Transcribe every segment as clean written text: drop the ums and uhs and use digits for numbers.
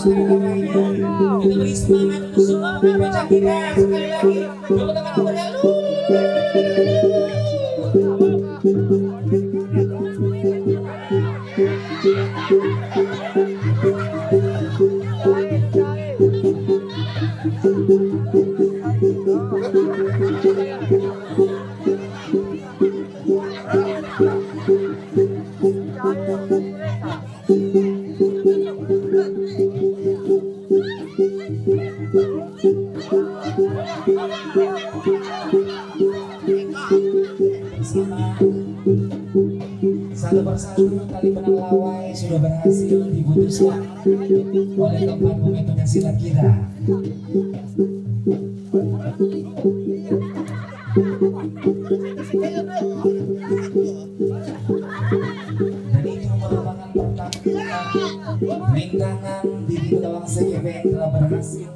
sekali lamanya. Kita beri semangat untuk semua pemirsa kita sekali lagi. Tepuk tangan untuk mereka. Satu persatu tali benang lawai sudah berhasil diputuskan oleh keempat pemain pencaksilat kita. Dan itu merupakan pertama rintangan di Gawang CGP yang telah berhasil.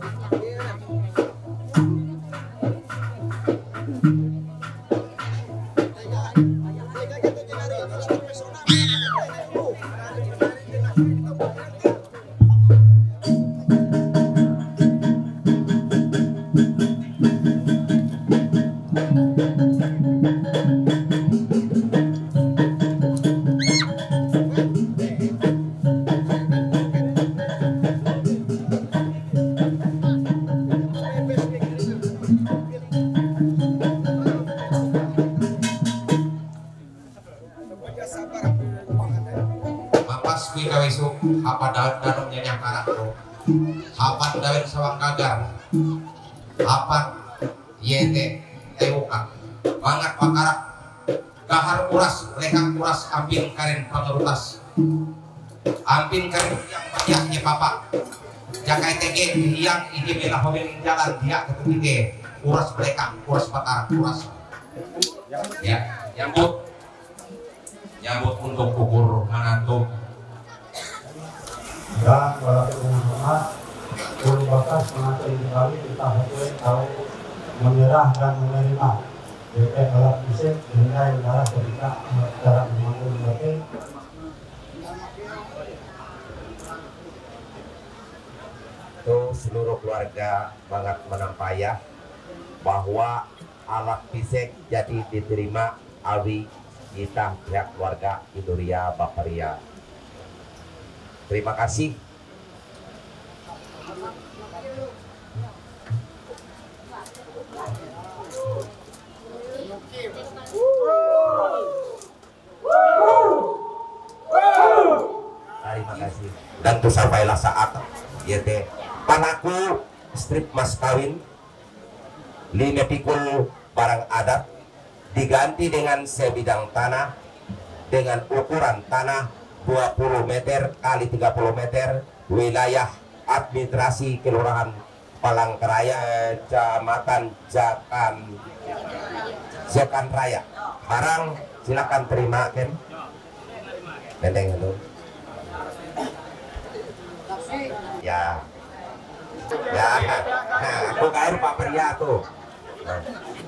Mapas kui kawisu apa danum nyanyang karakter apa dawet sawang kagar apa yete tewuka bangat pakarak kahar uras lekang uras ampin karen pangerutas ampin karen yang banyaknya papa jakai tege yang ini bela hobiling jalan dia ketuke uras lekang uras pakarak uras ya nyambut untuk ukur menantu dan walaupun belum batas menantu kali kita harus tahu menyerah dan menerima jadi alat fisik nilai darah ketika cara memanggil mereka itu seluruh keluarga banget menampaya bahwa alat fisik jadi diterima awi kita pihak keluarga Induria Baparia. Terima kasih. Terima kasih. Dan tuh sampailah saat ya teh panaku strip mas kawin lima pikul barang adat diganti dengan sebidang tanah dengan ukuran tanah 20 meter kali 30 meter wilayah administrasi Kelurahan Palangkaraya Kecamatan Jakan Raya. Barang silakan terima Ken. Benteng itu. Ya. Ya. Nah, aku kair Pak Pria tuh. Nah,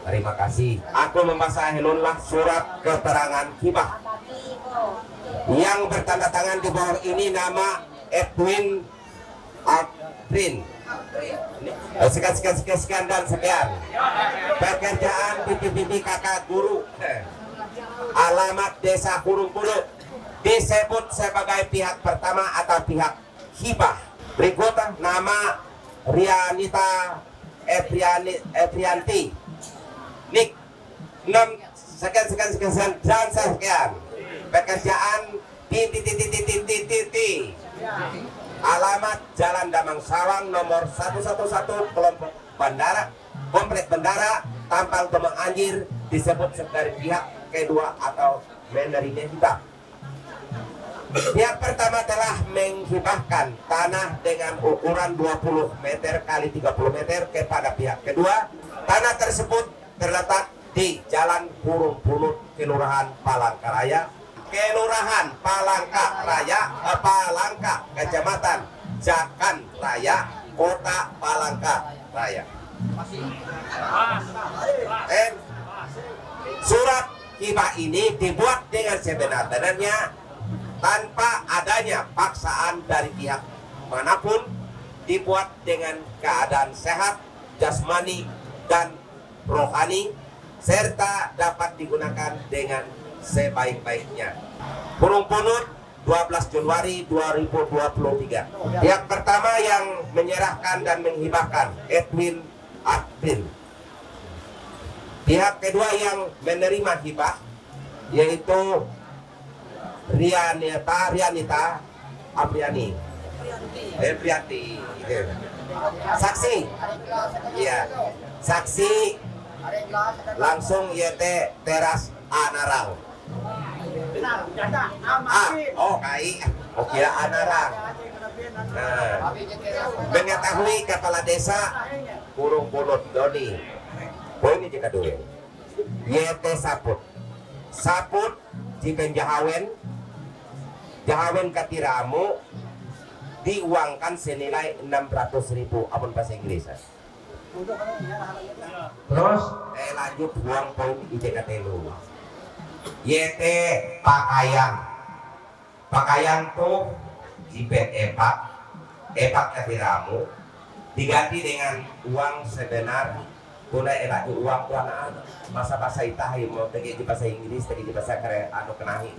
terima kasih. Aku membasahinlah surat keterangan hibah yang bertanda tangan di bawah ini nama Edwin Aprin. Sekian dan sekian. Pekerjaan bibi kakak guru. Alamat Desa Kurung-Pulu disebut sebagai pihak pertama atau pihak hibah. Berikutnya nama Rianita Eprianti Nik 6 sekian dan sekian. Pekerjaan titik. Alamat Jalan Damang Sawang nomor 111 kelompok Bandara Komplek Bandara Tampang Tomang Anjir disebut sebagai pihak kedua atau menerima hibah. Pihak pertama telah menghibahkan tanah dengan ukuran 20 meter kali 30 meter kepada pihak kedua. Tanah tersebut terletak di Jalan Burung Pulut, Kelurahan Palangkaraya, Palangka, Kecamatan Jakan Raya, Kota Palangkaraya. Surat hibah ini dibuat dengan sebenar-benarnya tanpa adanya paksaan dari pihak manapun dibuat dengan keadaan sehat, jasmani dan rohani, serta dapat digunakan dengan sebaik-baiknya. Burung punut 12 Januari 2023. Yang pertama yang menyerahkan dan menghibahkan Edwin Advin. Pihak kedua yang menerima hibah yaitu Rianita Apriani. Prianti. Saksi. Iya. Saksi langsung YT Teras Anarang. Kai. Oh kira Anarang. Nah, mengetahui kepala desa Burung Punut Doni. Poin ini jika dulu. YT Saput. Saput jika Jahawen katiramu diuangkan senilai 600.000 abon bahasa Inggris. Terus Lanjut uang poin IJKT lu. YT pakaian tuh jipet epak katiramu diganti dengan uang sebenar tunai elaju uang tuh anak masa itahi mau tegi di bahasa Inggris tegi di bahasa kare anu kenahi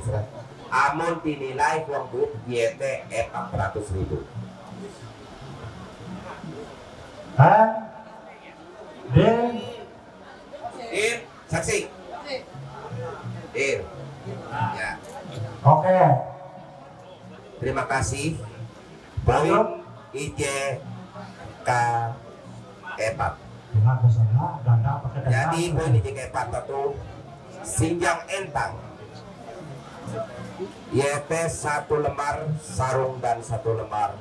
amun dinilai uang duit YT 400.000. Dir saksi Dir ya. Oke. Terima kasih. Poin IJK 4. Dengan kesana ganda pakai dana. Jadi poin IJK 4 itu Sinjang Entang YT 1 lembar sarung dan 1 lembar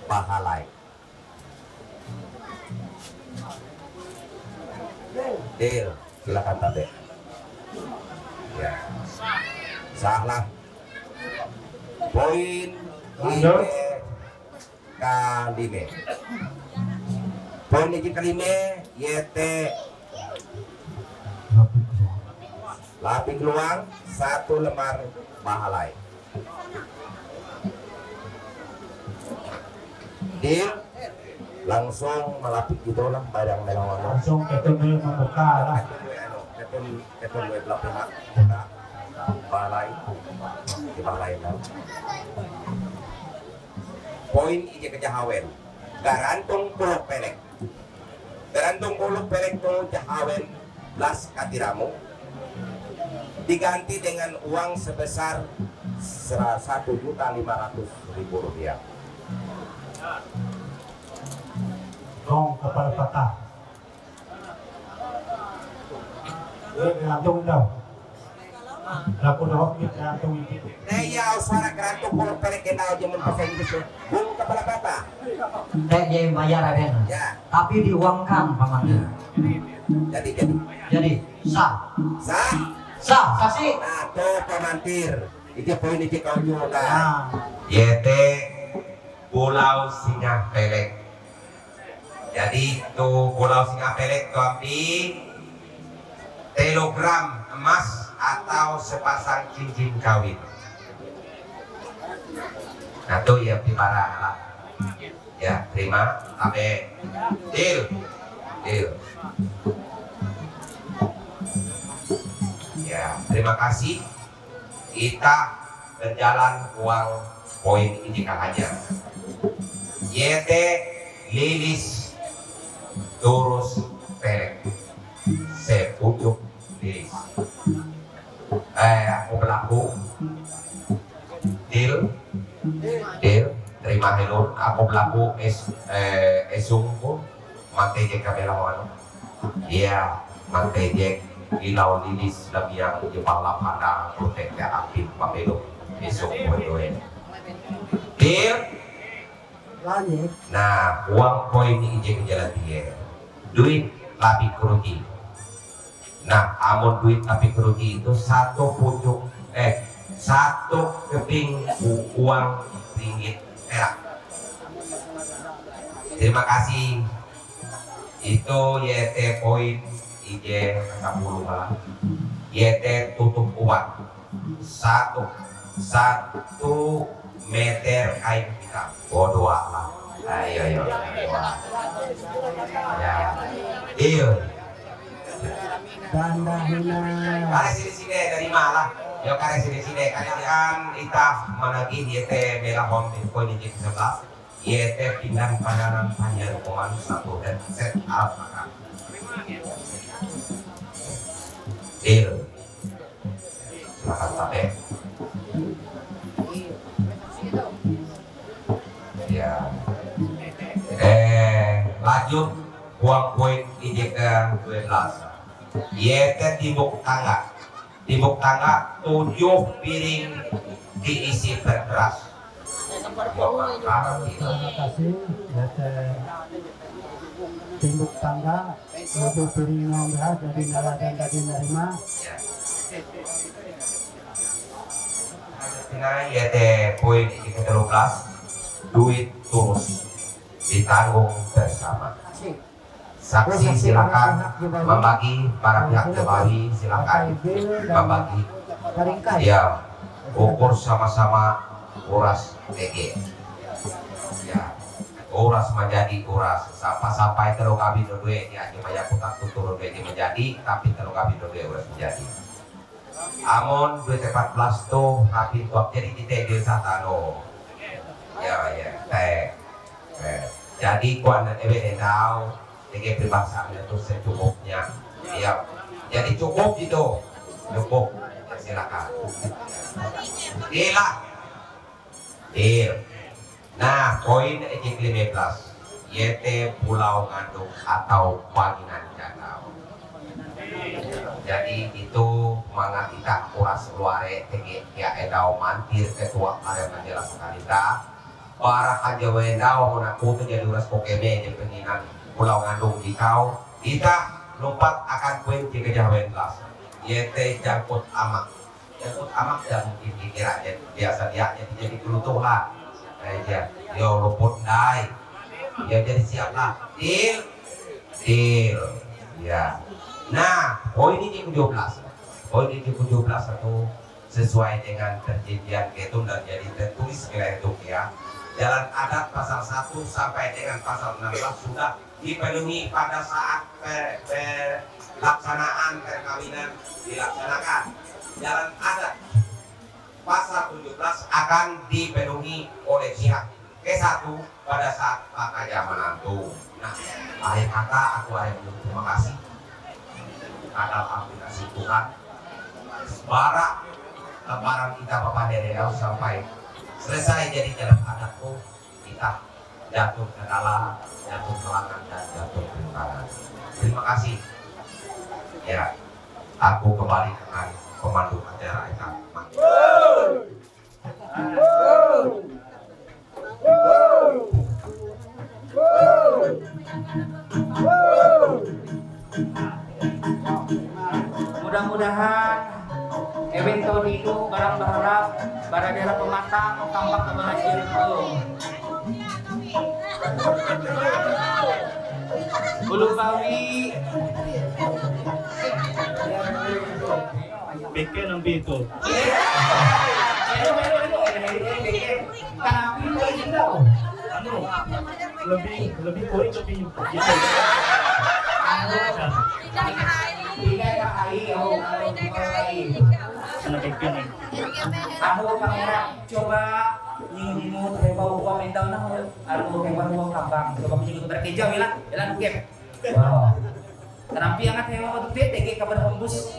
pahalai. Deal, silakan tade. Ya. Salah. Poin IJK 5. Poin IJK 5 YT lapik luang 1 lembar pahalai. Deal. Langsung melapik gitu lah barang melawan. Langsung ketemu membuka lah. Ketemu belah pihak balai di balai lah. Poin IJK Jahawen garantung puluk pelek tuh Jahawen belas katiramu diganti dengan uang sebesar 1.500.000 rupiah. Dong kepala patah. Gantung daw. Laku daw gantung itu. Naya suara garantung puluk pelek kenal jaman bahasa Inggris. Bung kepala patah. Dia bayar aben. Ya. Tapi diuangkan pamannya. Jadi Sah. Saksi. Nah, tuh pemantir. Itu poin itu kau juga. Nah, YT Pulau Singa Pelek. Jadi tuh Pulau Singa Pelek tuh ambil telegram emas atau sepasang cincin kawin. Nah tuh ya di barang lah. Ya terima. Sampai deal. Ya, terima kasih. Kita berjalan uang poin ini aja. YT Lilis Turus Pelek. Sepucuk Lilis. Aku berlaku. Deal. Terima helon. Aku berlaku esungku. Mantai jek kabelawan. Iya, mantai jek. Ilau Lilis Labiang Jepala Pandang Protek Aktif Pamelo besok poin. Deal. Nah, uang poin ini ijek jalan dia. Duit lapik kerugi. Nah, amun duit lapik kerugi itu satu keping uang ringgit perak. Terima kasih. Itu YT poin IJ 10 malah. YT tutup uang 1 meter kain hitam. Bodoh lah. Ayo, ayo. Ya. Iyo. Dandahina. Kare sini-sini dari malah. Yo kare sini-sini kalian itaf managi yete bela home di poin di 11. Yete pindah pandangan panjang hukuman 1 dan set alat makan. Deal. Silakan sampai. Ya. Lanjut buang poin IJK 12. Yete tibuk tangga 7 piring diisi beras. Terima kasih. Timbuk tangga, untuk piring nomor dari nala dan dari nerima. Yete poin IJK 13. Duit terus ditanggung bersama. Saksi silakan membagi, para pihak kembali silakan membagi. Ya, ukur sama-sama uras TG. Ya, uras menjadi uras. Sampai terlalu kami dua ya cuma ya putar tutur menjadi, tapi terlalu kami dua uras menjadi. Amun duit 14 tuh tapi tuak jadi di satano. Ya, jadi kuan ebenendau TG peribahasanya itu secukupnya. Ya, jadi cukup gitu, cukup. Ya, silakan. Deal. Nah, poin IJK 15. YT Pulau Ngandung atau Wanginan Danau. Jadi itu manga kita uras luare TG ya edau mantir ketua area menjelaskan kita. Para aja wendau menaku itu jadi uras pokeme jadi penginan Pulau Ngandung di kau kita lompat akan poin jika jawen kelas YT jangkut amak dan mungkin dikira biasa dia jadi kelutuh lah aja yo luput dai ya jadi siap lah deal ya. Nah poin ini 17 itu sesuai dengan perjanjian Ketum dan jadi tertulis itu ya. Jalan adat pasal 1 sampai dengan pasal 16 sudah dipenuhi pada saat pelaksanaan perkawinan dilaksanakan. Jalan adat pasal 17 akan dipenuhi oleh pihak ke-1 pada saat pakai menantu. Nah, akhir kata aku terima kasih atas aplikasi Tuhan. Barak lebaran kita Bapak Dedeu sampai selesai jadi jalan adatku kita jatuh ke dalam jatuh kelangan dan jatuh ke kanan. Terima kasih ya, aku kembali dengan pemandu acara kita. Mudah-mudahan event tahun itu barang berharap pada daerah pematang tampak kebahagiaan itu. Bulu bawi Bikin ang bito. Lebih kuring lebih Aku kamera coba nyinggung hebat gua mental nah aku hebat gua kambang coba menyinggung berkejauh ya jalan game. Terampi angat hewan untuk dia TG kabar hembus.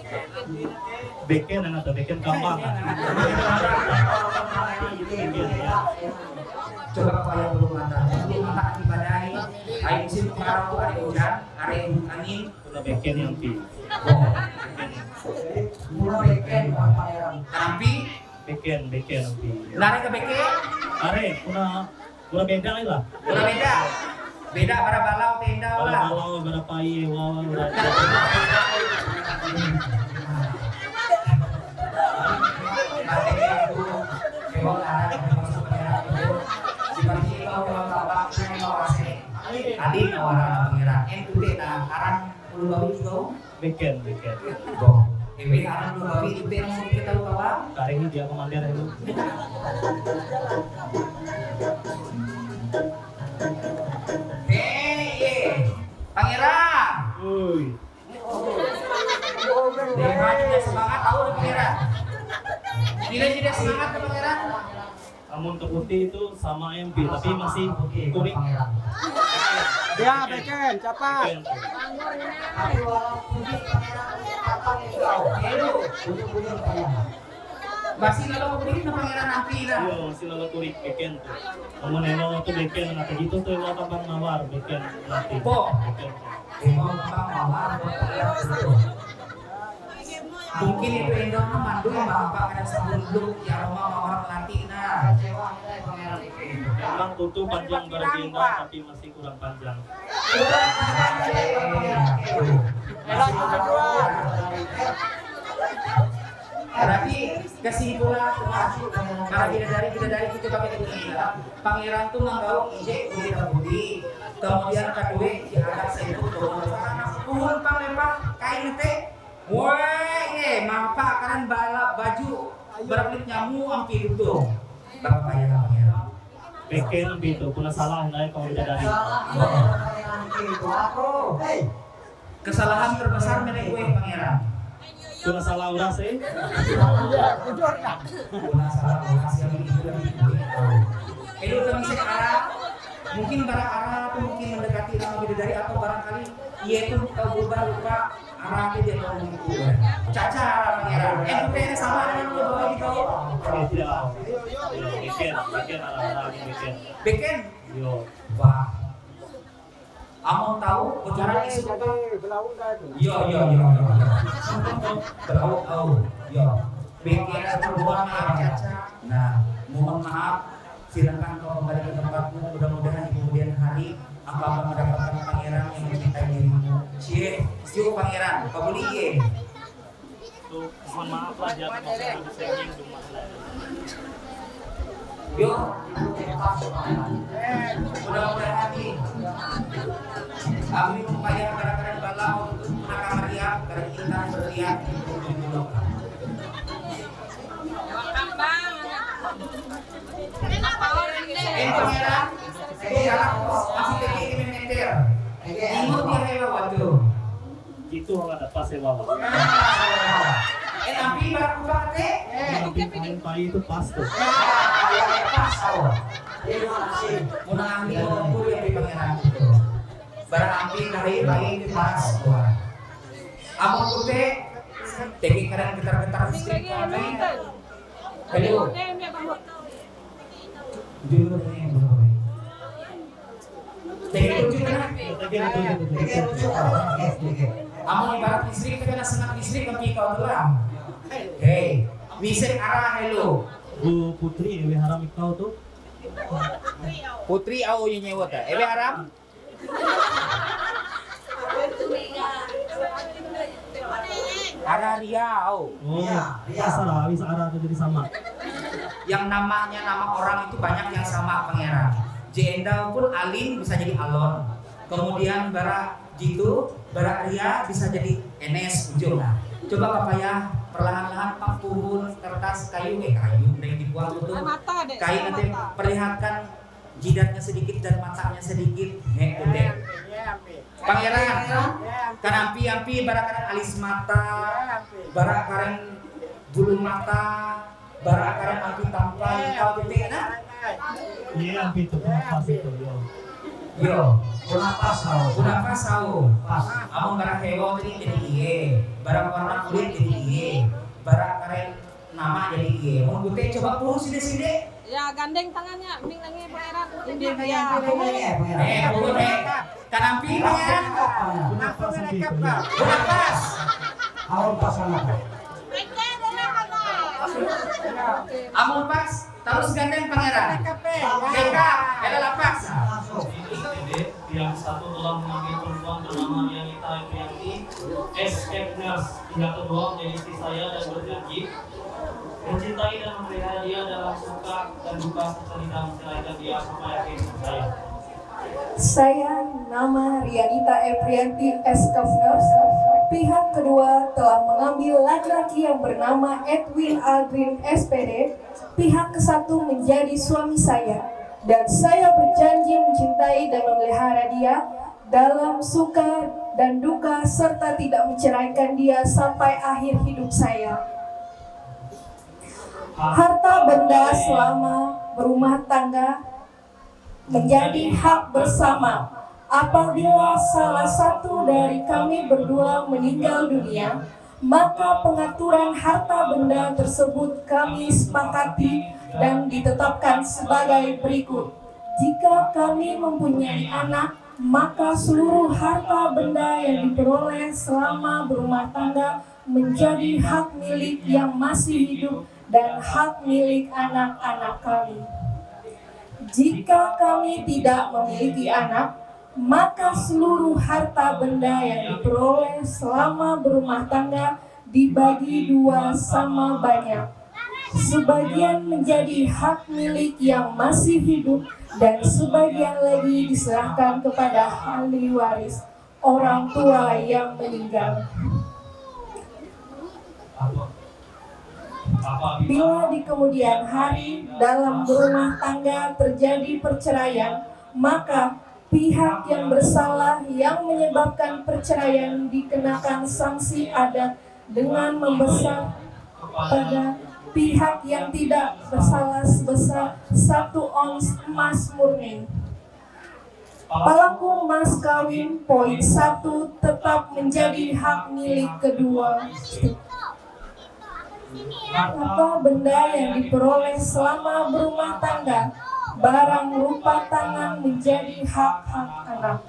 bikin atau bikin kambang. Coba apa yang belum ada ibadai air musim kemarau ada hujan ada angin Udah bikin yang pi. Mula beken Bang Pangeran. terampi Bikin yang pi. lari ke beke Are, kuna beda lah. udah beda para balau tenda lah. Kalau berapa iya wawa udah. Alin orang pengiran, MPT na arang ulu bawi juga. Bikin. Ini arang ulu bawi itu yang mau kita tahu kawan. Kali ini dia komandir itu. Pangeran. Uy. Dewa juga semangat tahu nih Pangeran. Nilai tidak semangat ke Pangeran. Amun putih itu sama MP tapi masih kuning. Pangeran. Ya, beken, cepat. Beken. Tapi walaupun di Pangeran apa nih kau? Ujung-ujung Pangeran. Masih lalu kuning ke Pangeran nanti lah. Iya, masih lala kurik beken tuh. Amun eno tuh beken nanti gitu tuh lo tambang nawar beken nanti. Po. Beken. Emang mawar buat Pangeran itu. Mungkin itu endang mandu bapak ada sebelum ya rumah mawar pelatih nah. Kecewa deh Pangeran itu. Memang tutup panjang beragenda tapi masih kurang panjang. Berarti kesimpulan karena bidadari kita pakai begini Pangeran tuh nggak injek kulit putih kemudian kedua diangkat seibut tuhun panglembah kain teh woi mampa kalian balap baju berkulit nyamu ampir itu bapak Pangeran Beken gitu, puna salah naik kalau dari. Salah Pangeran itu aku. Hei. kesalahan terbesar milik gue Pangeran Puna salah uras Kuna salah lokasi yang itu lebih itu kami sekarang mungkin barang arah atau mungkin mendekati nama bidadari atau barangkali ia itu tahu berubah lupa arah dia tahu mengikuti caca arah Pangeran itu sama dengan lo bawa di kau Iya. Beken arah-arah beken. beken Yo. wah Amon tahu bocoran isu apa yo tahu yo beken mohon maaf caca nah mohon maaf silakan kau kembali ke tempatmu mudah-mudahan di kemudian hari engkau akan mendapatkan pangeran yang mencintai dirimu cie siu pangeran kau boleh ye Tuh, mohon maaf lah jangan mau disenging rumah. yo mudah-mudahan nih kami upaya kadang-kadang balau untuk menakar Maria karena kita berlihat pangeran jalan masih tinggi meter imut dia hewa waktu Itu ada pas sewa. tapi baru pakai Paling itu pas tuh. Munang ambil ngumpul yang di pangeran itu barang ambil bayi di pas Amon kute tegi kadang getar-getar listrik kami hello dulu ini belum tegi tujuh kan Amon ibarat listrik kena sengat listrik kami kau tulang hei misir arah hello Bu Putri Ewe Haram Ikau tuh. Putri au yang nyewa ta ebe haram Ara Riau Oh, salah, bisa arah tuh jadi sama. yang namanya nama orang itu banyak yang sama pangeran Jendal pun Alin bisa jadi Alon kemudian Bara Jitu Bara Ria bisa jadi Enes ujung nah coba kapaya perlahan-lahan pangkuhun kertas kayu kayu yang dibuang itu kayu nanti perlihatkan jidatnya sedikit dan matanya sedikit udah pangeran kanampi-ampi barakaran alis mata barakaran bulu mata barakaran ampi tampal kau titik nah Iya, ampi itu pas itu yo Kenapa salah? kenapa sau among barang hewan tadi jadi iye barang warna kulit jadi iye barang karen nama jadi iye mau gue coba puluh sini Ya, gandeng tangannya, ming nangi pangeran. Ini yang Pangeran. puluh kanampi pangeran Kenapa sampai itu? udah pas Awal pasangan. among pas terus gandeng pangeran dekap ada lapas Yang satu telah mengambil perempuan bernama Yanita Eprianti S. Nurse. Yang kedua menjadi istri saya dan berjanji mencintai dan memelihara dia dalam suka dan duka serta tidak menceraikan dia sampai akhir hidup saya. Saya nama Rianita Eprianti S. Nurse. Pihak kedua telah mengambil laki-laki yang bernama Edwin Aldrin SPD. Pihak kesatu menjadi suami saya dan saya berjanji mencintai dan memelihara dia dalam suka dan duka serta tidak menceraikan dia sampai akhir hidup saya. Harta benda selama berumah tangga menjadi hak bersama. Apabila salah satu dari kami berdua meninggal dunia, maka pengaturan harta benda tersebut kami sepakati dan ditetapkan sebagai berikut. Jika kami mempunyai anak, maka seluruh harta benda yang diperoleh selama berumah tangga menjadi hak milik yang masih hidup dan hak milik anak-anak kami. Jika kami tidak memiliki anak, maka seluruh harta benda yang diperoleh selama berumah tangga dibagi dua sama banyak. Sebagian menjadi hak milik yang masih hidup dan sebagian lagi diserahkan kepada ahli waris orang tua yang meninggal. Bila di kemudian hari dalam berumah tangga terjadi perceraian, maka pihak yang bersalah yang menyebabkan perceraian dikenakan sanksi adat dengan membesar pada pihak yang tidak bersalah sebesar 1 ons emas murni. Pelaku mas kawin poin 1 tetap menjadi hak milik kedua. Harta benda yang diperoleh selama berumah tangga, barang rupa tangan menjadi hak-hak anak.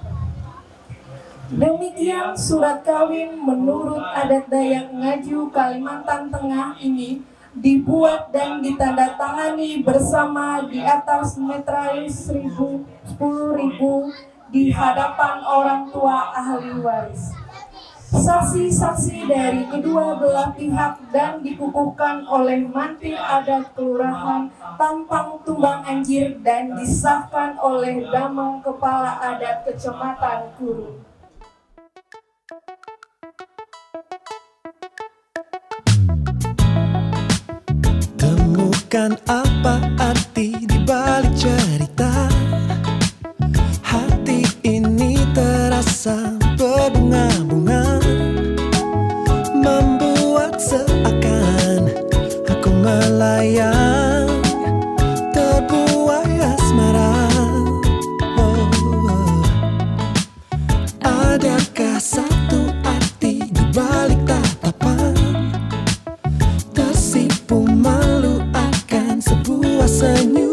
Demikian surat kawin menurut adat Dayak Ngaju Kalimantan Tengah ini dibuat dan ditandatangani bersama di atas meterai 10.000 di hadapan orang tua ahli waris. Saksi-saksi dari kedua belah pihak dan dikukuhkan oleh mantir adat kelurahan Tampang Tumbang Anjir dan disahkan oleh damang kepala adat kecamatan Kurung. Temukan apa arti di balik cerita. Hati ini terasa berbunga-bunga, membuat seakan aku melayang terbuai asmara. Adakah satu arti di balik tatapan, tersipu malu akan sebuah senyum?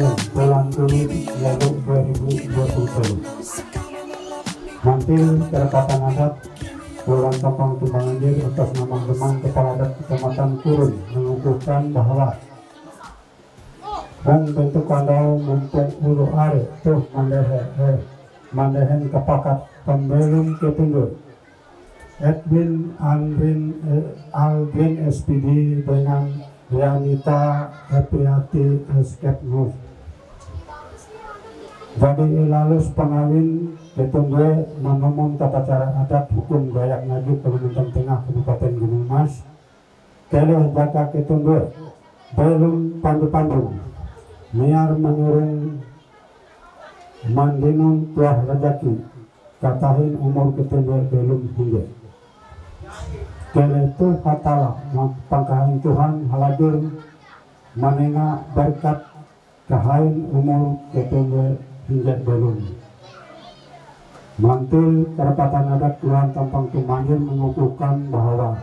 Kabupaten Pulang Kulit Yaitu 2020. Mantil Kerapatan Adat Kelurahan Tampang Tumbang Anjir atas nama Demang Kepala Adat Kecamatan Kurun mengukuhkan bahwa bentuk kandau mumpung ulu are tuh mandehen kepakat pembelum ketundur Edwin Aldrin SPD dengan Rianita Epriati Eskepnus. Jadi lalus pengawin ketundur menemun tata cara adat hukum Dayak Ngaju Kalimantan Tengah Kabupaten Gunung Mas. Keleh jaka ketundur belum pandu-pandu miar menurun mandinun tuah rejaki katahin umur ketundur belum hingga keleh tu hatala pangkahan Tuhan halajur manenga berkat kahain umur ketundur hingga belum. Mantul Kerapatan Adat Kelurahan Tampang Tumbangir mengukuhkan bahwa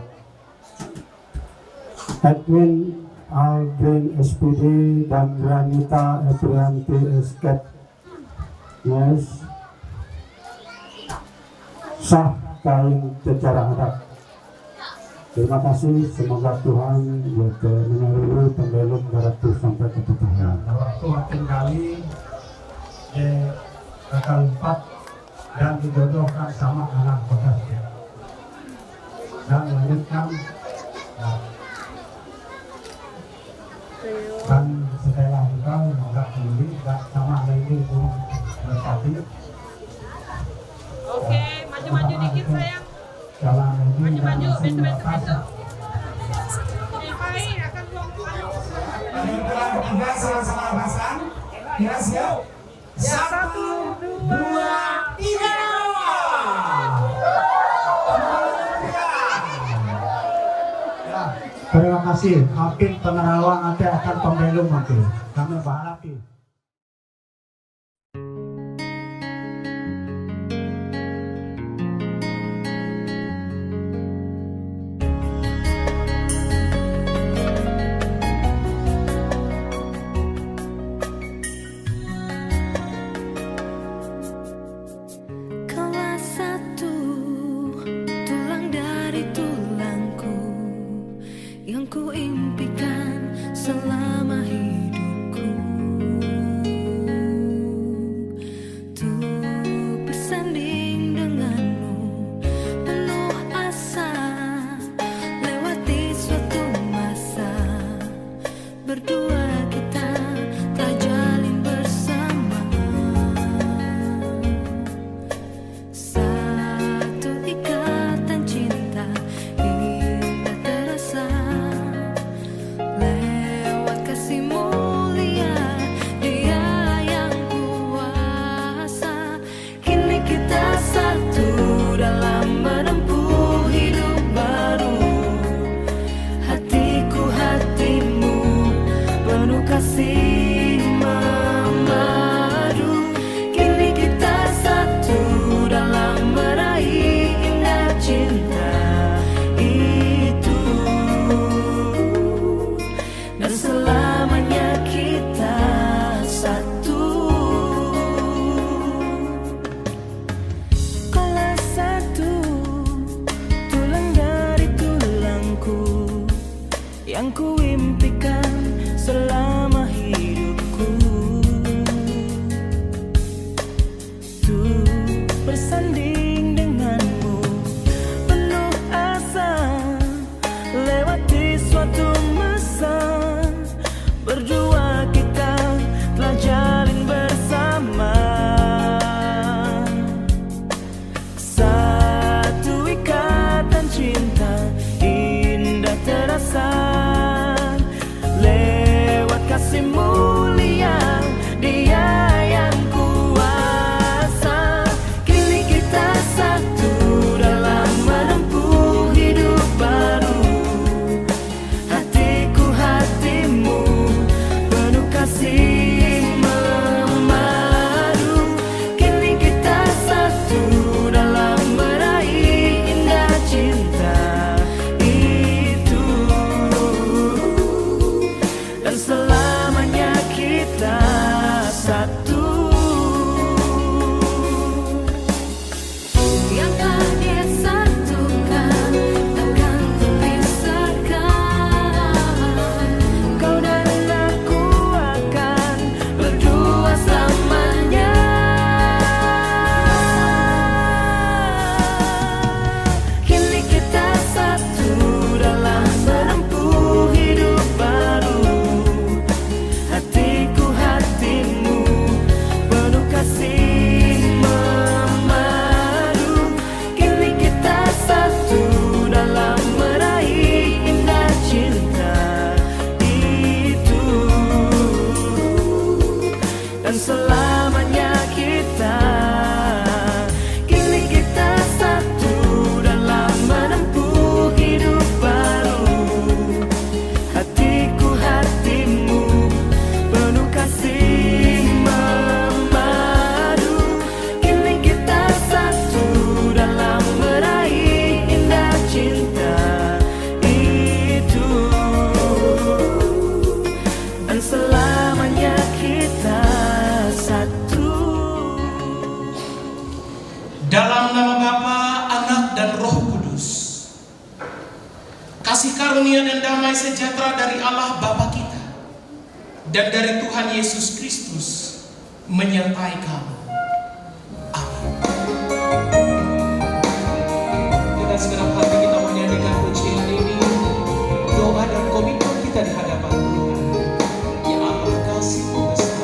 Edwin Aldrin SPD dan Granita Eprianti Eskepnes sah kain secara adat. Terima kasih, semoga Tuhan menyuruh pembelum garatu sampai ke pertengahan. Waktu makin kali kakak 4 dan dijodohkan sama anak bekasnya dan melanjutkan dan setelah juga menganggap diri dan sama lagi pun berarti Oke, maju-maju dikit sayang. Jalan ini Maju-maju, dan betul-betul. Hai, akan buang Penampilan ketiga sama-sama pasang. Ya siap. 1, 2, 3. terima kasih. Makin penerawang nanti akan pembelum makin. Kami berharap. Kelas 1, tulang dari tulangku yang ku impikan selama hidupku. dan selamanya kita kini kita satu dalam menempuh hidup baru. Hatiku hatimu penuh kasih memadu, kini kita satu dalam meraih indah cinta itu, dan selamanya kita satu. Dalam nama Bapa, Anak, dan Roh Kudus, kasih karunia dan damai sejahtera dari Allah Bapa kita dan dari Tuhan Yesus Kristus menyertai kamu. Amin. Dengan segenap hati kita menyanyikan pujian ini, doa dan komitmen kita di hadapan Tuhan. Ya Allah, kasih-Mu besar.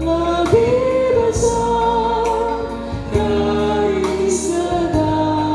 Lebih besar dari segala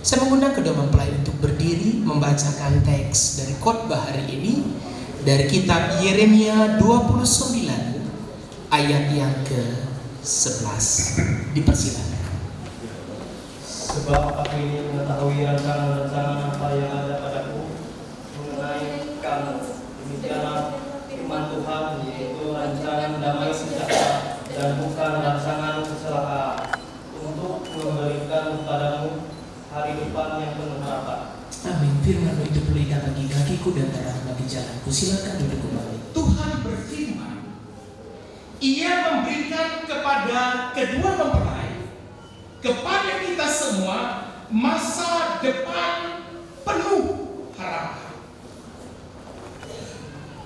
Saya mengundang kedua mempelai untuk berdiri membacakan teks dari khotbah hari ini dari kitab Yeremia 29 ayat yang ke-11. Dipersilakan. Sebab aku ini mengetahui rancangan-rancangan apa yang ada padaku mengenai kamu. Demikianlah firman Tuhan, yaitu rancangan damai sejahtera dan bukan rancangan kecelakaan, untuk memberikan kepadamu hari depan yang penuh harapan. Amin. Firman itu pelita bagi kakiku dan terang bagi jalanku. Silakan duduk kembali. Tuhan berfirman, Ia memberikan kepada kedua mempelai, kepada kita semua, masa depan penuh harapan.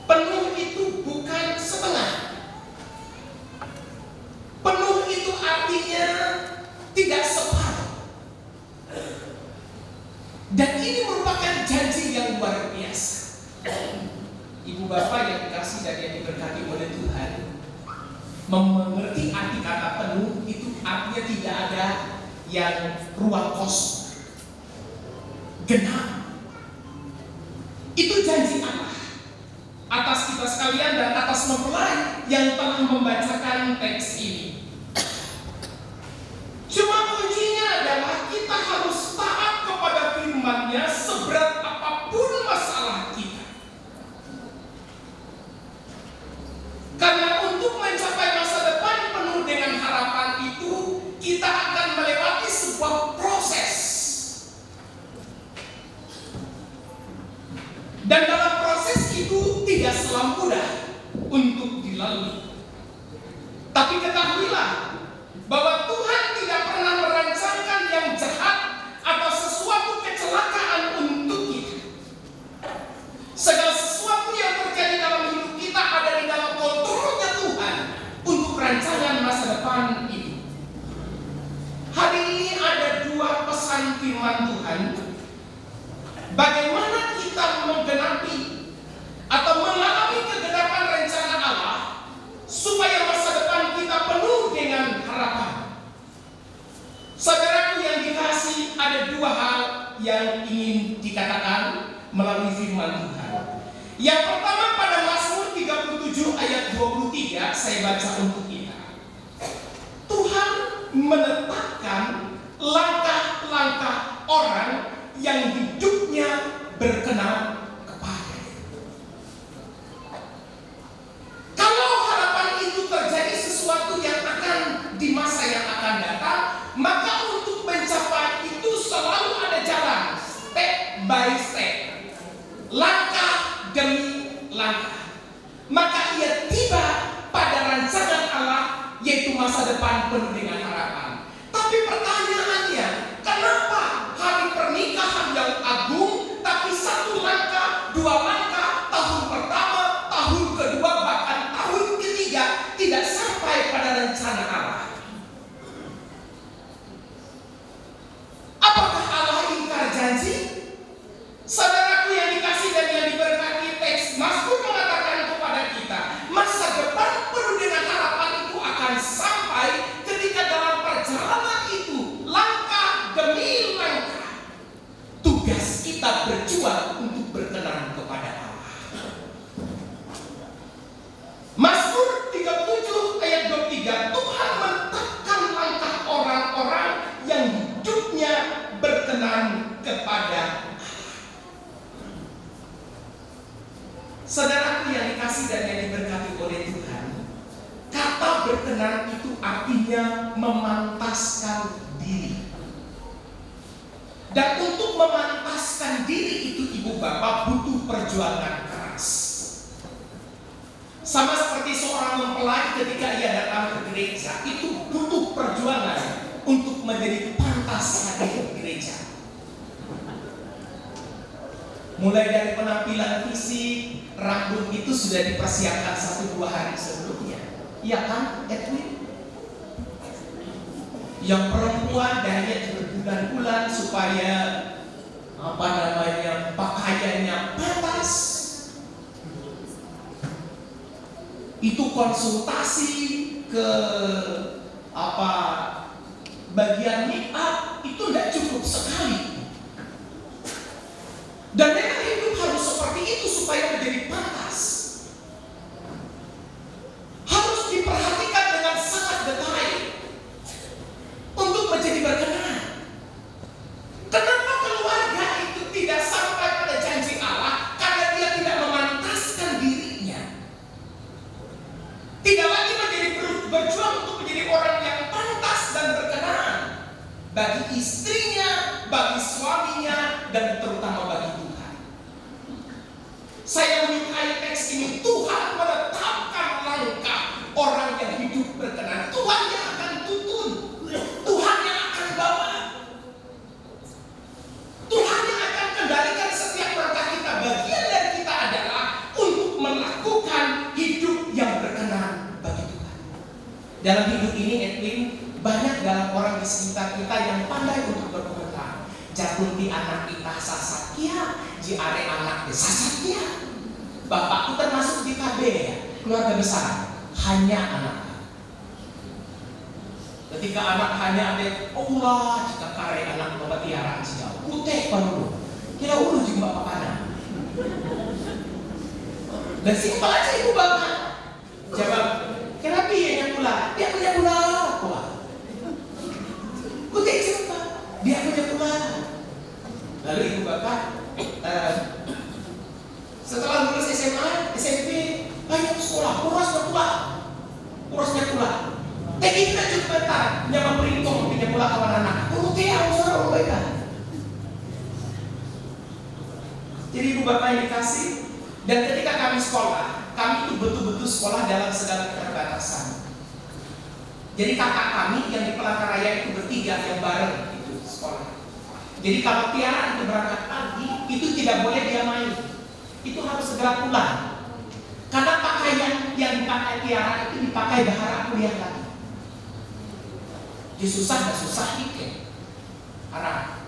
Penuh itu bukan setengah. Penuh itu artinya tidak separuh. Dan ini merupakan janji yang luar biasa. Ibu bapak yang dikasih dan yang diberkati oleh Tuhan, mengerti arti kata penuh itu artinya tidak ada yang ruang kosong, genap. Itu janji Allah atas kita sekalian dan atas mempelai yang telah membacakan teks ini. Cuma kuncinya adalah kita harus taat kepada firman-Nya seberat apapun masalah kita. Karena untuk mencapai masa depan penuh dengan harapan itu, kita akan melewati sebuah proses. Dan dalam proses itu tidak selalu mudah untuk dilalui. Tapi ketahuilah bahwa Tuhan tidak pernah merancangkan yang jahat atau sesuatu kecelakaan untuk kita. Segala sesuatu yang terjadi dalam hidup kita ada di dalam kontrolnya Tuhan untuk rancangan masa depan itu. Hari ini ada dua pesan firman Tuhan. Bagaimana kita menggenapi atau mengalami kegenapan rencana Allah supaya masa depan kita penuh dengan harapan. Saudaraku yang dikasihi, ada dua hal yang ingin dikatakan melalui firman Tuhan. Yang pertama pada Mazmur 37 ayat 23, saya baca untuk kita. Tuhan menetapkan langkah-langkah orang yang hidupnya berkenan kepada-Nya. Kalau harapan itu terjadi sesuatu yang akan di masa yang akan datang, maka untuk mencapai itu selalu ada jalan, step by step, langkah demi langkah. Maka ia tiba pada rancangan Allah, yaitu masa depan penuh dengan harapan. Tapi pertanyaannya, kenapa hari pernikahan yang agung, tapi satu langkah, dua langkah, tahun pertama, tahun kedua, bahkan tahun ketiga tidak sampai pada rencana Allah? Apakah Allah ingkar janji? Saudaraku yang dikasih dan yang diberkati, teks Mazmur mengatakan kepada kita, masa depan penuh dengan harapan itu akan sampai ketika dalam perjalanan itu, langkah demi langkah, tugas kita berjuang untuk berkenan kepada Allah. Mazmur 37 ayat 23, Tuhan menetapkan langkah orang-orang yang hidupnya berkenan kepada Allah. Saudaraku yang dikasih dan yang diberkati oleh Tuhan, kata berkenan itu artinya memantaskan diri. Dan untuk memantaskan diri itu, ibu bapak, butuh perjuangan keras. Sama seperti seorang mempelai ketika ia datang ke gereja, itu butuh perjuangan untuk menjadi pantas hadir di gereja. Mulai dari penampilan fisik, rambut itu sudah dipersiapkan 1-2 hari sebelumnya. Iya kan, Edwin? Yang perempuan diet berbulan-bulan supaya pakaiannya pantas. Itu konsultasi ke bagian make up itu tidak cukup sekali. Dan memang hidup harus seperti itu supaya menjadi pantas. Harus diperhatikan dengan sangat detail untuk menjadi berkenan. Kenapa keluarga itu tidak sampai pada janji Allah? Karena dia tidak memantaskan dirinya. Tidak lagi menjadi berjuang untuk menjadi orang yang pantas dan berkenan bagi istrinya, bagi suaminya, dan terutama bagi Tuhan. Saya menyukai teks ini. Tuhan menetapkan langkah orang yang hidup berkenan. Tuhan yang akan tuntun, Tuhan yang akan bawa, Tuhan yang akan kendalikan setiap langkah kita. Bagian dari kita adalah untuk melakukan hidup yang berkenan bagi Tuhan. Dalam hidup ini, Edwin, banyak dalam orang di sekitar kita yang pandai untuk berkomentar. Jatuh di anak kita sasaknya, di are anak di sasaknya. Bapakku termasuk di KB, keluarga besar, hanya anak. Ketika anak hanya ada, Allah jika kare anak bapak tiara sejauh, putih baru, kira ulu juga bapak panah. Dan simpel aja ibu bapak. Jawab, kenapa dia pula? Dia punya pula apa? Putih siapa? Dia punya pula. Lalu ibu bapak, setelah lulus SMA, SMP, banyak sekolah, kurasnya pula. Tapi kita cukup bentar, nyaman perintong, punya pula kawan anak. Putih harus orang baik. Jadi ibu bapak yang dikasih, dan ketika kami sekolah, kami itu betul-betul sekolah dalam segala keterbatasan. Jadi kakak kami yang di Pelangkaraya itu bertiga yang bareng itu sekolah. Jadi kalau Tiara itu berangkat pagi, itu tidak boleh dia main. Itu harus segera pulang. Karena pakaian yang dipakai Tiara itu dipakai bahara kuliah lagi. Dia susah dikit. Arah.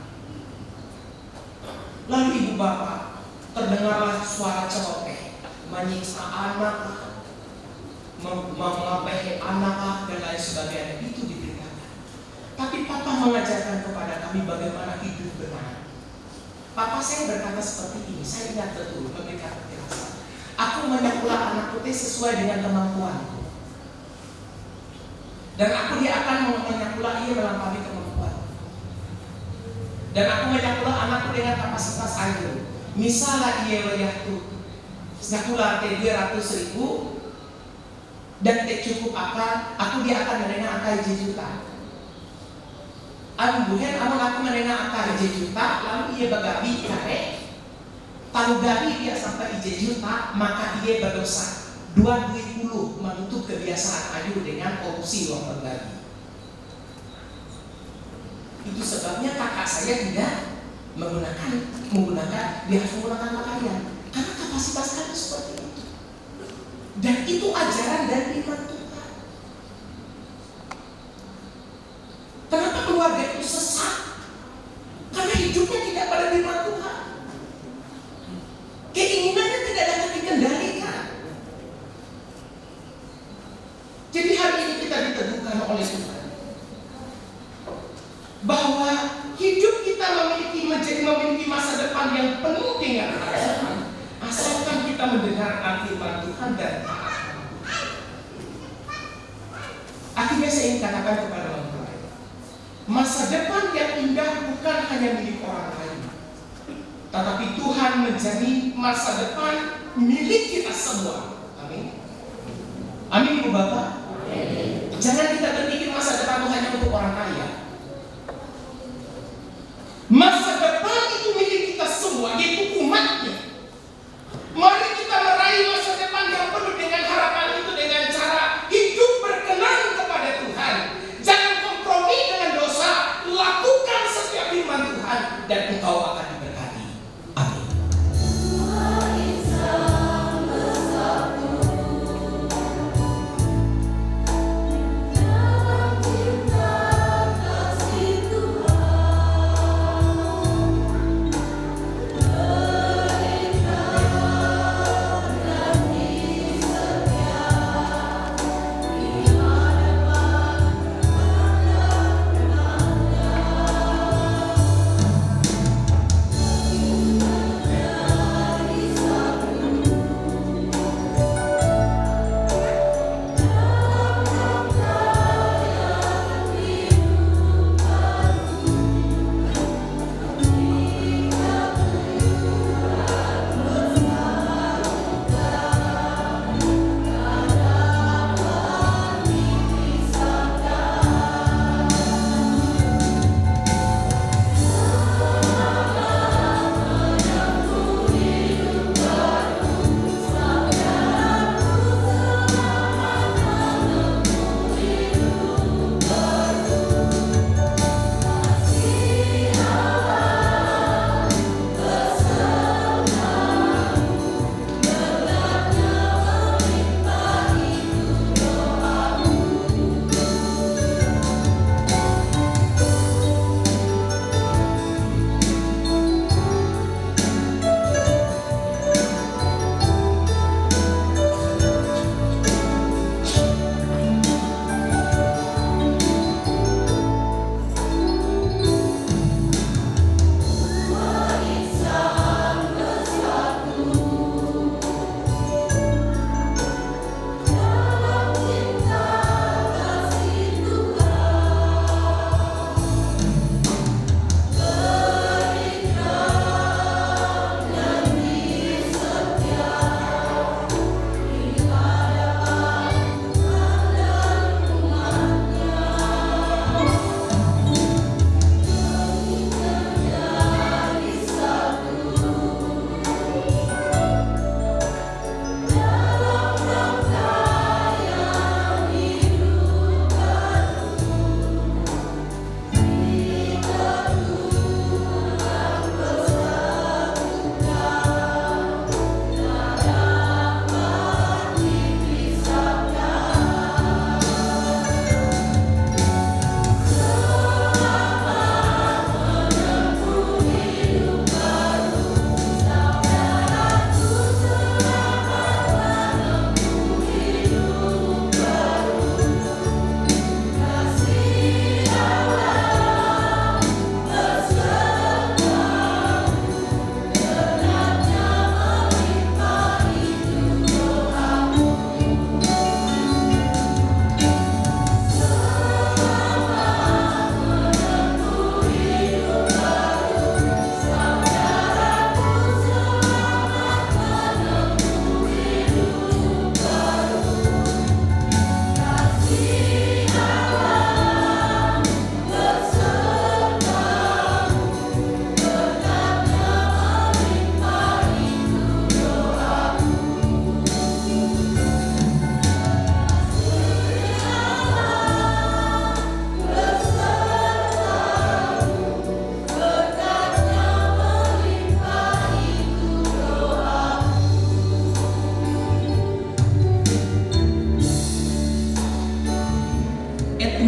Lalu ibu bapak terdengarlah suara celoteh, menyiksa anak, mengapain anak dan lain sebagainya. Itu diberitakan. Tapi papa mengajarkan kepada kami bagaimana hidup benar. Papa saya berkata seperti ini, saya ingat betul memberikan penjelasan. Aku menyekolah anak putih sesuai dengan kemampuanku. Dan aku dia akan menyekolah ia melampaui kemampuan. Dan aku menyekolah anakku dengan kapasitas air. Misalnya ia wayahku sekolah teh 200.000 dan teh cukup akan, aku dia akan menerima angka 1 juta. Bukan aku menerima angka 1 juta, lalu ia bagabi kare. Kalau gabi dia sampai 1 juta, maka ia berdosa. 20 menutup kebiasaan ayu dengan korupsi uang berbagi. Itu sebabnya kakak saya tidak menggunakan dia harus menggunakan pakaian karena kapasitas kami seperti itu. Dan itu ajaran dari iman Tuhan. Kenapa keluarga itu sesat? Karena hidupnya tidak pada firman Tuhan. Keinginannya tidak dapat dikendalikan. Jadi hari ini kita diteguhkan oleh Tuhan bahwa hidup kita memiliki masa depan yang penuh dengan harapan, asalkan kita mendengarkan firman Tuhan dan taat. Akhirnya saya ingin katakan kepada teman-teman, masa depan yang indah bukan hanya milik orang lain, tetapi Tuhan menjadi masa depan milik kita semua. Amin. Amin Ibu Bapak. Jangan kita berpikir masa depan itu hanya untuk orang kaya. Masa depan itu milik kita semua, yaitu umatnya. Mari kita meraih masa depan yang penuh dengan harapan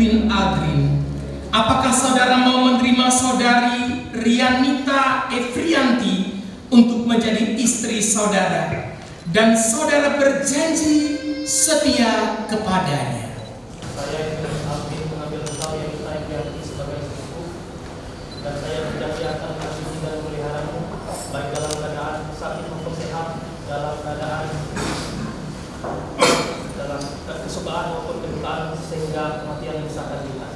Edwin Aldrin. Apakah saudara mau menerima saudari Rianita Efrianti untuk menjadi istri saudara? Dan saudara berjanji setia kepadanya. Saya Edwin Aldrin mengambil engkau yang kita Efrianti sebagai istriku, dan saya berjanji akan mengasihi dan memeliharamu baik dalam keadaan sakit maupun sehat, dalam keadaan dalam kesukaan maupun kedukaan, sehingga kematian memisahkan kita.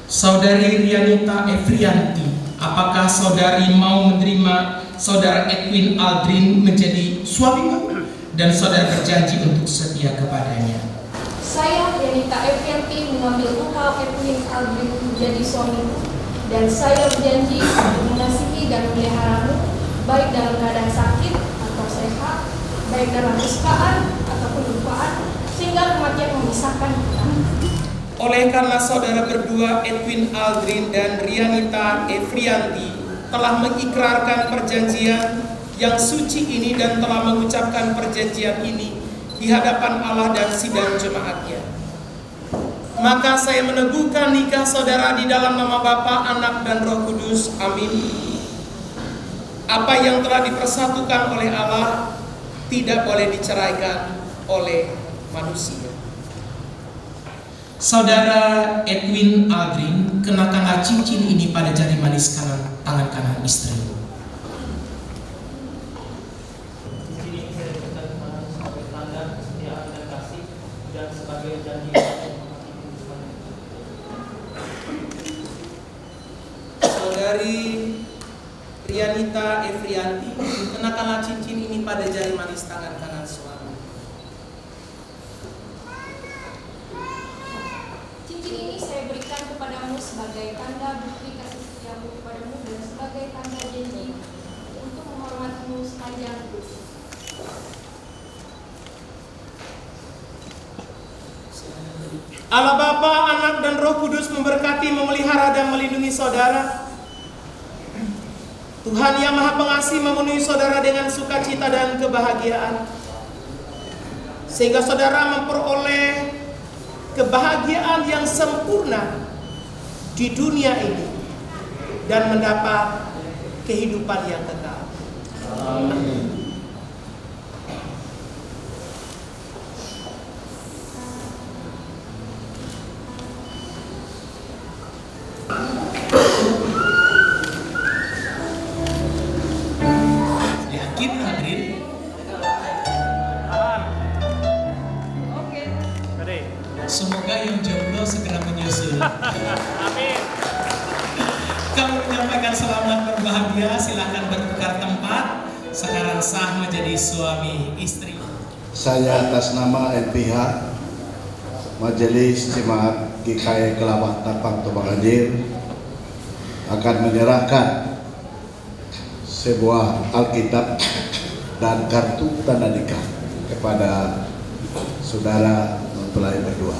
Saudari Rianita Efrianti, apakah saudari mau menerima saudara Edwin Aldrin menjadi suamimu? Dan saudara berjanji untuk setia kepadanya. Saya, Rianita Efrianti, mengambil engkau Edwin Aldrin menjadi suamiku, dan saya berjanji untuk mengasihi dan memeliharamu baik dalam keadaan sakit atau sehat, baik dalam kesukaan ataupun kedukaan, sehingga kematian memisahkan kita. Oleh karena saudara berdua Edwin Aldrin dan Rianita Efrianti telah mengikrarkan perjanjian yang suci ini dan telah mengucapkan perjanjian ini di hadapan Allah dan sidang jemaatnya, maka saya meneguhkan nikah saudara di dalam nama Bapa, Anak, dan Roh Kudus. Amin. Apa yang telah dipersatukan oleh Allah tidak boleh diceraikan oleh manusia. Saudara Edwin Aldrin, kenakanlah cincin ini pada jari manis tangan kanan istri. Cincin ini saya berikan kepadamu sebagai tanda kesetiaan dan kasih, dan sebagai janji untuk mematikan semuanya. Saudari Rianita Efrianti, kenakanlah cincin ini pada jari manis tangan kanan suami. Cincin ini saya berikan kepadamu sebagai tanda bukti kasih setiaku kepadamu dan sebagai tanda janji untuk menghormatimu sepanjang hidup. Allah Bapa, Anak, dan Roh Kudus memberkati, memelihara, dan melindungi saudara. Tuhan yang Maha Pengasih memenuhi saudara dengan sukacita dan kebahagiaan, sehingga saudara memperoleh kebahagiaan yang sempurna di dunia ini dan mendapat kehidupan yang kekal. Amin. Yakin Aldrin? Semoga yang jomblo segera menyusul. Amin. Kami menyampaikan selamat berbahagia, silahkan bertukar tempat. Sekarang sah menjadi suami istri. Saya atas nama LPH Majelis Jemaat GKI Kelabah Tampang Tumbang Anjir akan menyerahkan sebuah Alkitab dan kartu tanda nikah kepada saudara mempelai berdua.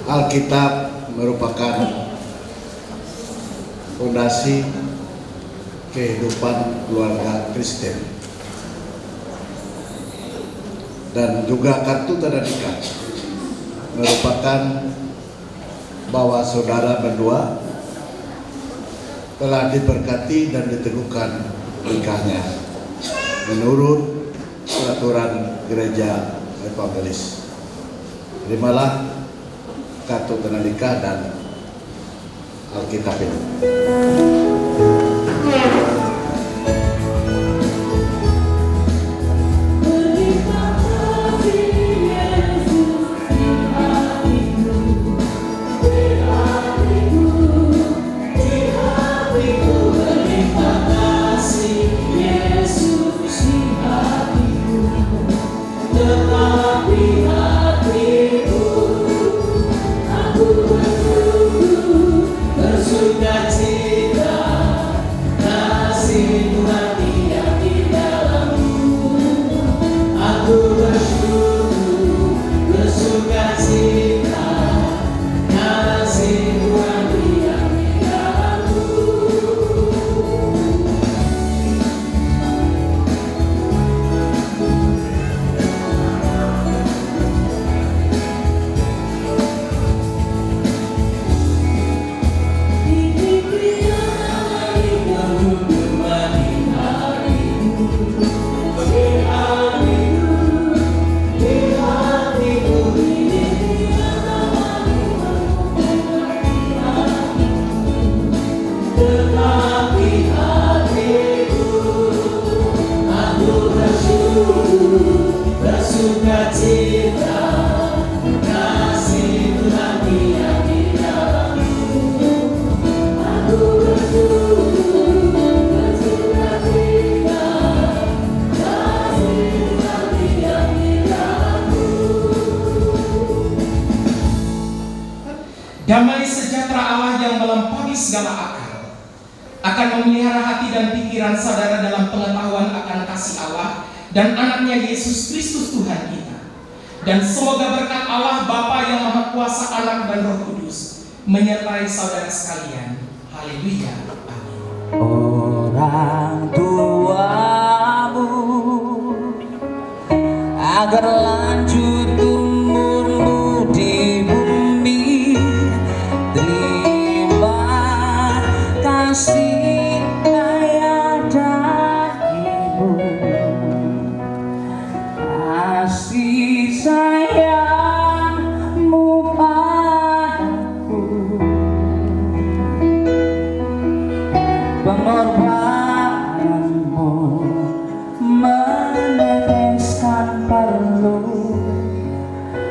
Alkitab merupakan fondasi kehidupan keluarga Kristen, dan juga kartu tanda nikah merupakan bahwa saudara berdua telah diberkati dan diteguhkan nikahnya menurut peraturan gereja evangelis. Terimalah kartu tanda nikah dan Alkitab ini. sukacita, kasih Tuhan diam di dalammu. Aku bersujud bersukacita, kasih Tuhan diam di dalammu. Damai sejahtera Allah yang melampaui segala akal akan memelihara hati dan pikiran saudara dalam pengetahuan akan kasih Allah dan anaknya Yesus Kristus Tuhan kita. Dan semoga berkat Allah Bapa yang Maha Kuasa, Anak dan Roh Kudus menyertai saudara sekalian. Haleluya. Amin. Orang tuamu agar lanjut tumbuhmu di bumi, terima kasih ayah dan ibu, kasih sayangmu padaku, pengorbananmu meneteskan perlu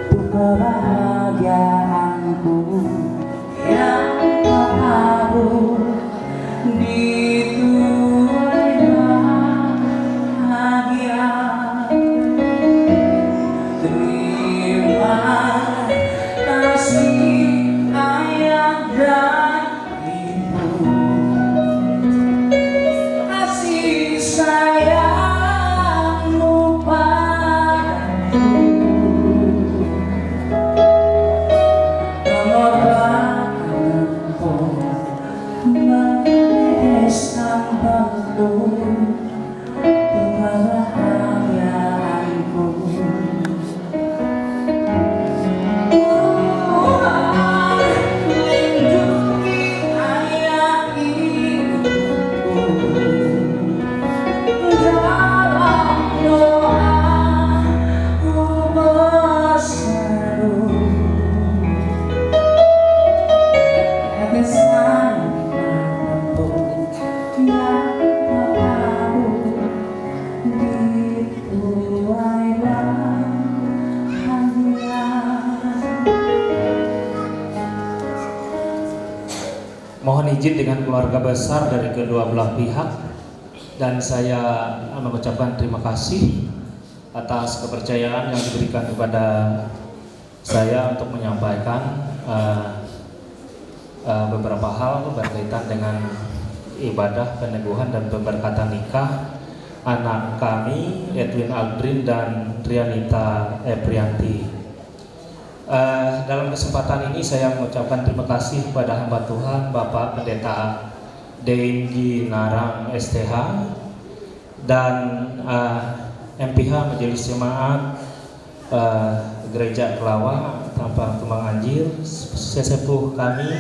untuk kebahagiaanku yang terharu dituai bahagia. Terima kasih ayah dan ibu, kasih sayangmu padaku, pengorbananmu meneteskan perlu untuk kebahagiaanku. Tuhan lindungi ayah ibuku dalam doaku berseru, tetesan matamu yang terharu dituai bahagia. Mohon izin dengan keluarga besar dari kedua belah pihak, dan saya mengucapkan terima kasih atas kepercayaan yang diberikan kepada saya untuk menyampaikan beberapa hal berkaitan dengan ibadah peneguhan dan pemberkatan nikah anak kami Edwin Aldrin dan Trianita Eprianti. Dalam kesempatan ini saya mengucapkan terima kasih kepada hamba Tuhan Bapak Pendeta Denggi Narang STH dan MPH Majelis Jemaat Gereja Kelawang Tampang Tumbang Anjir, sesepuh kami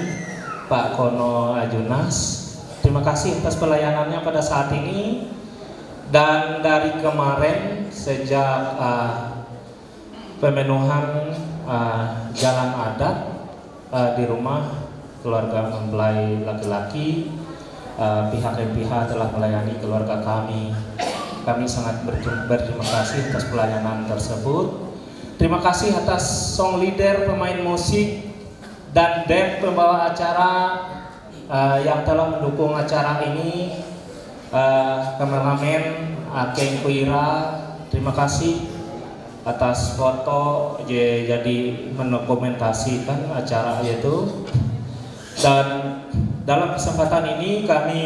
Pak Kono Ajunas. Terima kasih atas pelayanannya pada saat ini. Dan dari kemarin sejak pemenuhan jalan adat di rumah keluarga mempelai laki-laki, pihak MPH telah melayani keluarga kami. Kami sangat berterima kasih atas pelayanan tersebut. Terima kasih atas song leader, pemain musik, dan band pembawa acara yang telah mendukung acara ini. Kameramen Akeng Kuira, terima kasih atas foto jadi mendokumentasikan acara itu. Dan dalam kesempatan ini kami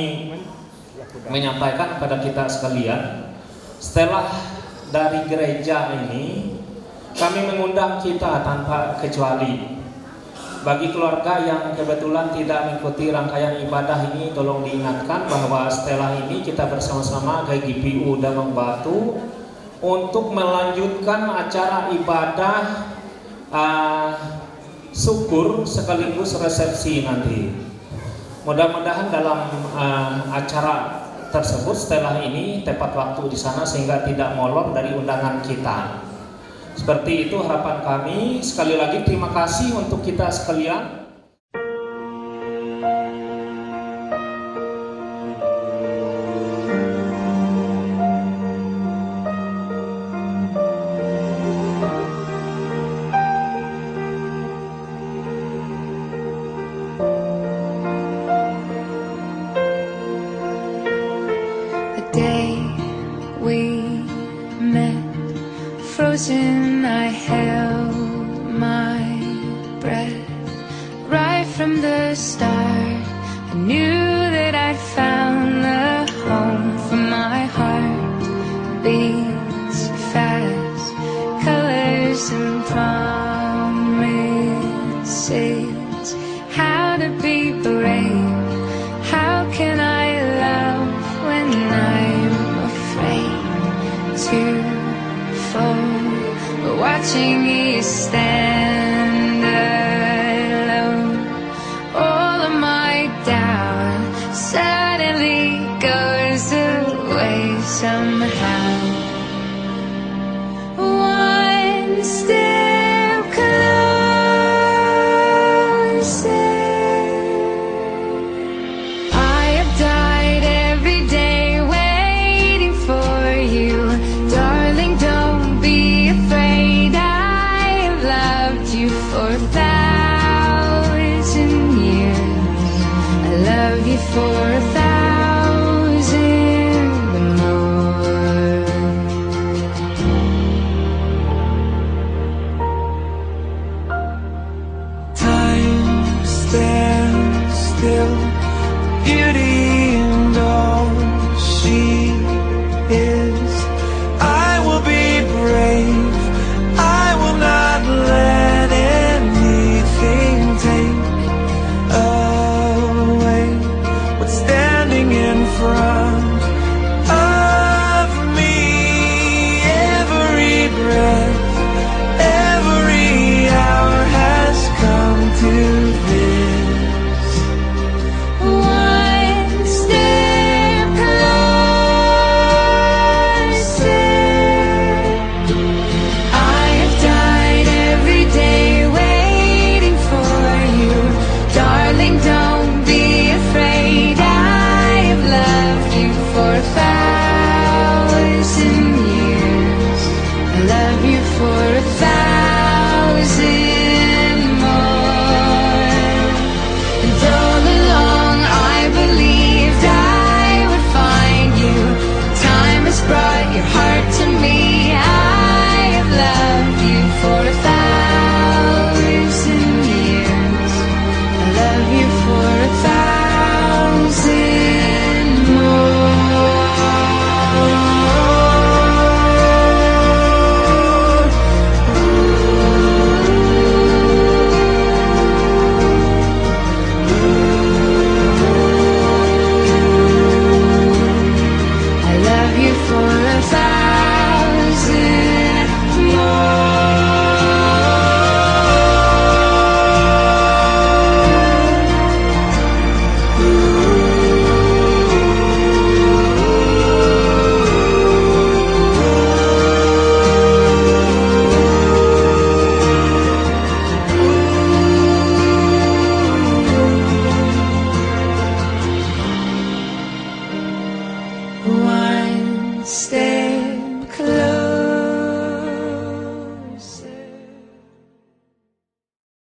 menyampaikan kepada kita sekalian, setelah dari gereja ini kami mengundang kita tanpa kecuali. Bagi keluarga yang kebetulan tidak mengikuti rangkaian ibadah ini, tolong diingatkan bahwa setelah ini kita bersama-sama GGPU Damang Batu untuk melanjutkan acara ibadah syukur sekaligus resepsi nanti. Mudah-mudahan dalam acara tersebut setelah ini tepat waktu di sana sehingga tidak molor dari undangan kita. Seperti itu harapan kami. Sekali lagi terima kasih untuk kita sekalian. frozen, I held my breath. Right from the start, I knew that I'd found the home for my heart. Beats fast, colors and promises. How to be brave, how can I love when I'm afraid to fall? But watching you stand alone, all of my doubt suddenly goes away somehow. One step closer. I have died every day waiting for you. Darling, don't be afraid. I have loved you for 1,000 years. I love you for 1,000 more. Time stands still, beauty and all she is. I will be brave, I will not let anything take away what's standing in front of me. Every breath, every hour has come to this. One step closer. I have died every day waiting for you. Darling, don't be afraid. I have loved you for 1,000 years. I love you for 1,000 more. And all along I believed I would find you. Time has brought your heart to me. I have loved you for 1,000 years. I love you for 1,000 more. I love you for